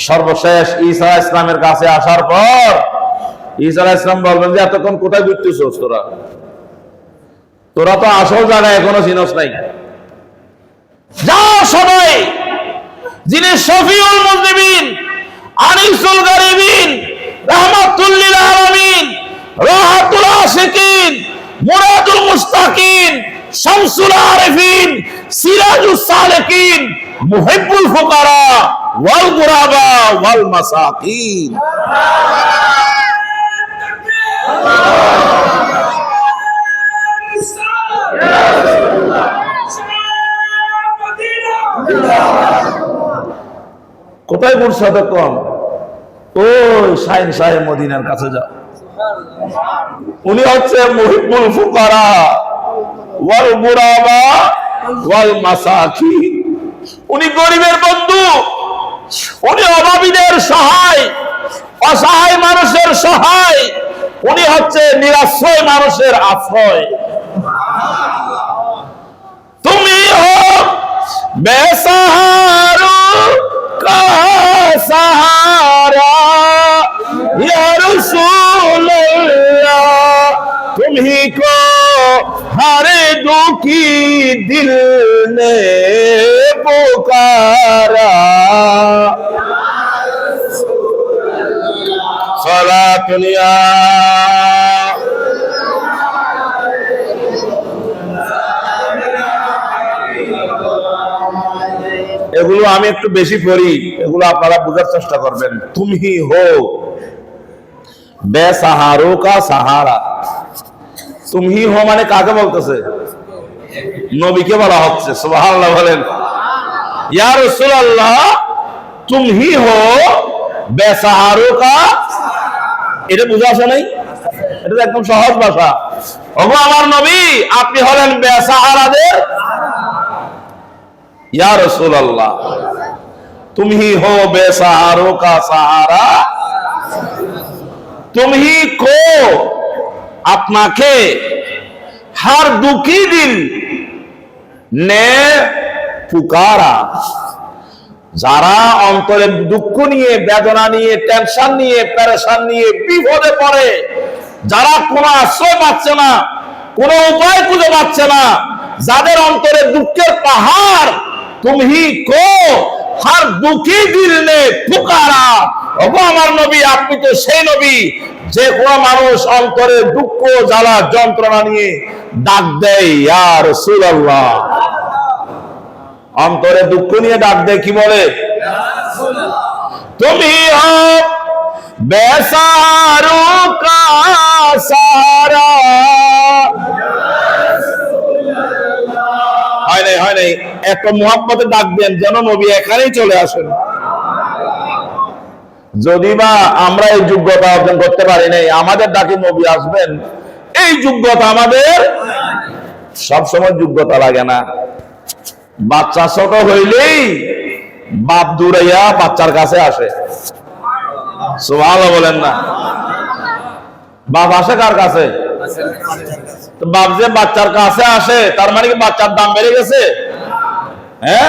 সর্বশেষ ঈসা আলাইহিস সালামের কাছে আসার পর ঈসা আলাইহিস সালাম বলবেন যে এতক্ষণ কোথায় ঘুরতেছস তোরা? তোরা তো আসল জায়গায় এখনো চিনস নাই। যা সবাই, যিনি শফিউল মুজনিবিন, আনিসুল গারিবিন, রাহমাতুল লিল আলামিন, রাহাতুল আশিকিন, মুরাদুল মুস্তাকিন, শামসুল আরিফিন, সিরাজুস সালিকিন, মুহিব্বুল ফুকারা ওয়াল গুরাবা ওয়াল মাসাকিন। কোথায় ঘুরছ এতক্ষণ? ওই শাইন সাহেব মদিনার কাছে যাও। উনি হচ্ছে মুহিব্বুল ফুকারা ওয়াল গুরাবা ওয়াল মাসাকিন। উনি গরিবের বন্ধু, উনি অভাবীদের সহায়, অসহায় মানুষের সহায়, উনি হচ্ছে নিরাশ্রয় মানুষের আশ্রয়। তুমি হো বেসাহারো কা सहारा या रसूलल्लाह, तुम्ही को हर दुखी दिल ने पुकारा। सलातुनिया এগুলো আমি একটু বেশি পড়ি, এগুলো আপনারা বোঝার চেষ্টা করবেন। তুমি হো বেসাহারো কা সাহারা। তুমি হো মানে কাকে বলতেছে? নবীকে বলা হচ্ছে। সুবহানাল্লাহ বলেন। ইয়া রাসূলুল্লাহ তুমি হো বেসাহারো কা, এটা বুঝা আসে নাই? এটা একদম সহজ ভাষা। ওগো আমার নবী, আপনি হলেন বেসাহারাদের। या रसूल अल्लाह तुम ही हो बेसहारों का सहारा, तुम ही को আপনাকে हर दुखी दिल ने पुकारा। যারা অন্তরে দুঃখ নিয়ে, বেদনা নিয়ে, টেনশন নিয়ে, পেরেশান নিয়ে বিপদে পড়ে, যারা কোনো আশ্রয় পাচ্ছে না, কোনো উপায় খুঁজে পাচ্ছে না, যাদের অন্তরে দুঃখের পাহাড়, তুমি কো हर दुखी दिल ने पुकारा। ওগো আমার নবী, আপনি তো সেই নবী যে কোন মানুষ অন্তরে দুঃখ জ্বালা যন্ত্রণা নিয়ে ডাক দেয় ইয়া রাসূলুল্লাহ। অন্তরে দুঃখ নিয়ে ডাক দেয়, কি বলে? তুমি হো বেসাহারো কা সাহারা। হয় নাই একটা মুহাব্বতে ডাক দেন যেন নবী এখানেই চলে আসেন। যদি বা আমরা এই যোগ্যতা অর্জন করতে পারি নাই, আমাদের ডাকে নবী আসবেন, এই যোগ্যতা আমাদের সবসময় যোগ্যতা লাগে না। বাচ্চা ছোট হইলেই বাপ দূরাইয়া বাচ্চার কাছে আসে। সুবহানাল্লাহ বলেন না? বাপ আসে কার কাছে? বাপ যে বাচ্চার কাছে আসে, তার মানে কি বাচ্চার দাম বেড়ে গেছে? হ্যাঁ,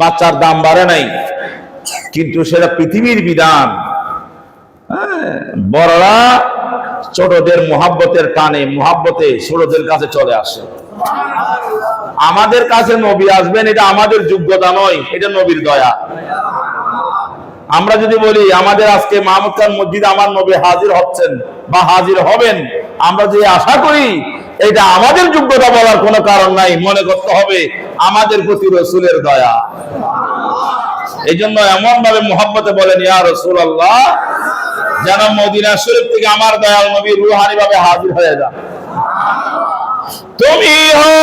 বাচ্চার দাম বাড়ে নাই, কিন্তু সেটা পৃথিবীর বিধান। বড়রা ছোটদের মুহাব্বতের টানে, মুহাব্বতে ছোটদের কাছে চলে আসে। আমাদের কাছে নবী আসবেন, এটা আমাদের যোগ্যতা নয়, এটা নবীর দয়া। আমরা যদি বলি আমাদের আজকে মাহমুদ খান মসজিদে আমার নবী হাজির হচ্ছেন বা হাজির হবেন, আমরা যে আশা করি, এটা আমাদের যোগ্যতা বলার কোনো কারণ নাই। মনে করতে হবে আমাদের প্রতি রাসূলের দয়া। এই জন্য এমন ভাবে মুহাব্বতে বলেন ইয়া রাসূলুল্লাহ, যেন মদিনা শরীফ থেকে আমার দয়াল নবী রূহানি ভাবে হাজির হয়ে যান। তুমি হো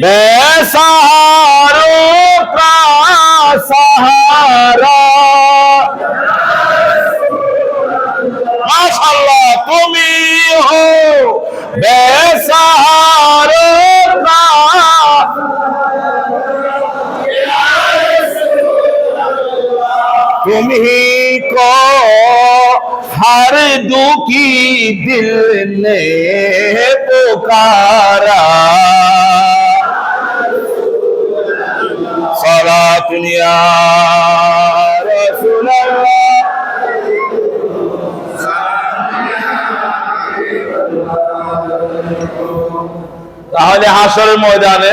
বেসাহারো কা সাহারা। মাশাআল্লাহ, তুমি হো বেসাহারো কা, तुम्ही को हर दुखी दिल ने पुकारा। सलातुनिया হাসরের ময়দানে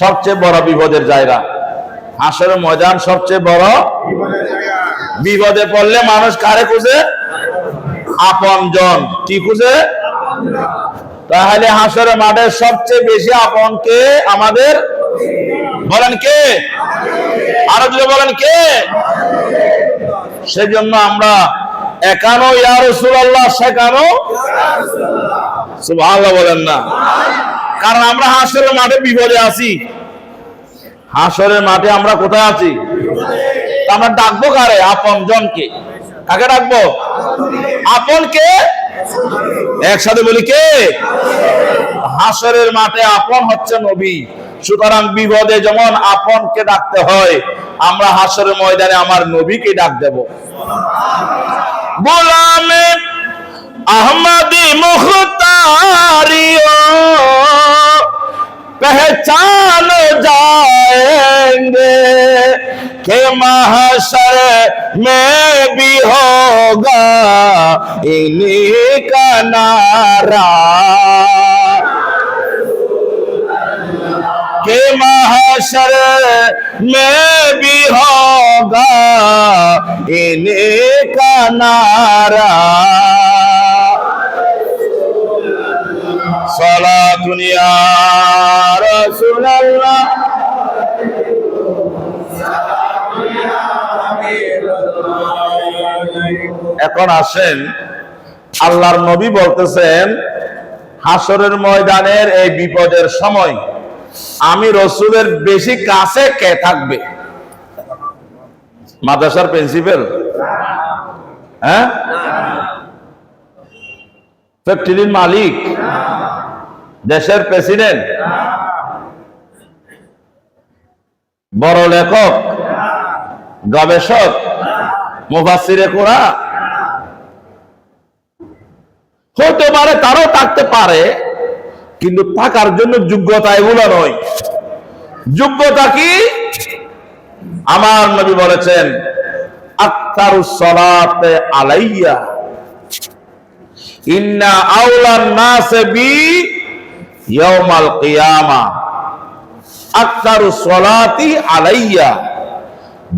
সবচেয়ে বড় বিপদের জায়গা। হাসরের ময়দান সবচেয়ে বড় বিপদে পড়লে মানুষ কারে খুঁজে? আপনজন। কি খুঁজে? তাহলে হাসরের মাঠে সবচেয়ে বেশি আপন কে আমাদের? বলেন কে? আরো যদি বলেন কে? সেজন্য আমরা একানো ইয়া রাসূলুল্লাহ, সেকানো সুবহানাল্লাহ বলেন না। কারণ আমরা হাসরের মাঠে বিপদে আছি। হাসরের মাঠে আমরা কোথায় আছি? আমরা ডাকবো কারে? আপন জনকে। কাকে ডাকবো? আপন কে? একসাথে বলি কে? হাসরের মাঠে আপন হচ্ছে নবী। সুতরাং বিপদে যেমন আপনকে ডাকতে হয়, আমরা হাসরের ময়দানে আমার নবীকে ডাক দেব। গোলামে আহমদি মুখতারিও पहचान जाएंगे कि महशर में भी होगा इन्हीं का नारा, कि महशर में भी होगा इन्हीं का नारा। সালাতুন ইয়া রাসূলুল্লাহ। এখন আসেন, আল্লাহর নবী বলতেছেন হাসরের ময়দানের এই বিপদের সময় আমি রসুলের বেশি কাছে কে থাকবে? মাদ্রাসার প্রিন্সিপাল? হ্যাঁ? ফ্যাক্টরির মালিক? দেশের প্রেসিডেন্ট? বড় লেখক, গবেষক, মুফাসসিরে কোরআন? হতে পারে, তারও থাকতে পারে, কিন্তু থাকার জন্য যোগ্যতা এগুলো নয়। যোগ্যতা কি? আমার নবী বলেছেন আকতারুস সালাতে আলাইয়া ইন্না আওলান নাস বি ইয়াউমাল কিয়ামা আকতারুস সালাতি আলাইয়া।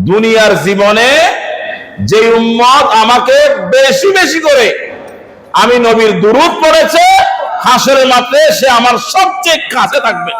দুনিয়ার জীবনে যে উম্মত আমাকে বেশি বেশি করে আমি নবীর দুরূদ পড়েছে, হাসরের মাঠে সে আমার সবচেয়ে কাছে থাকবে।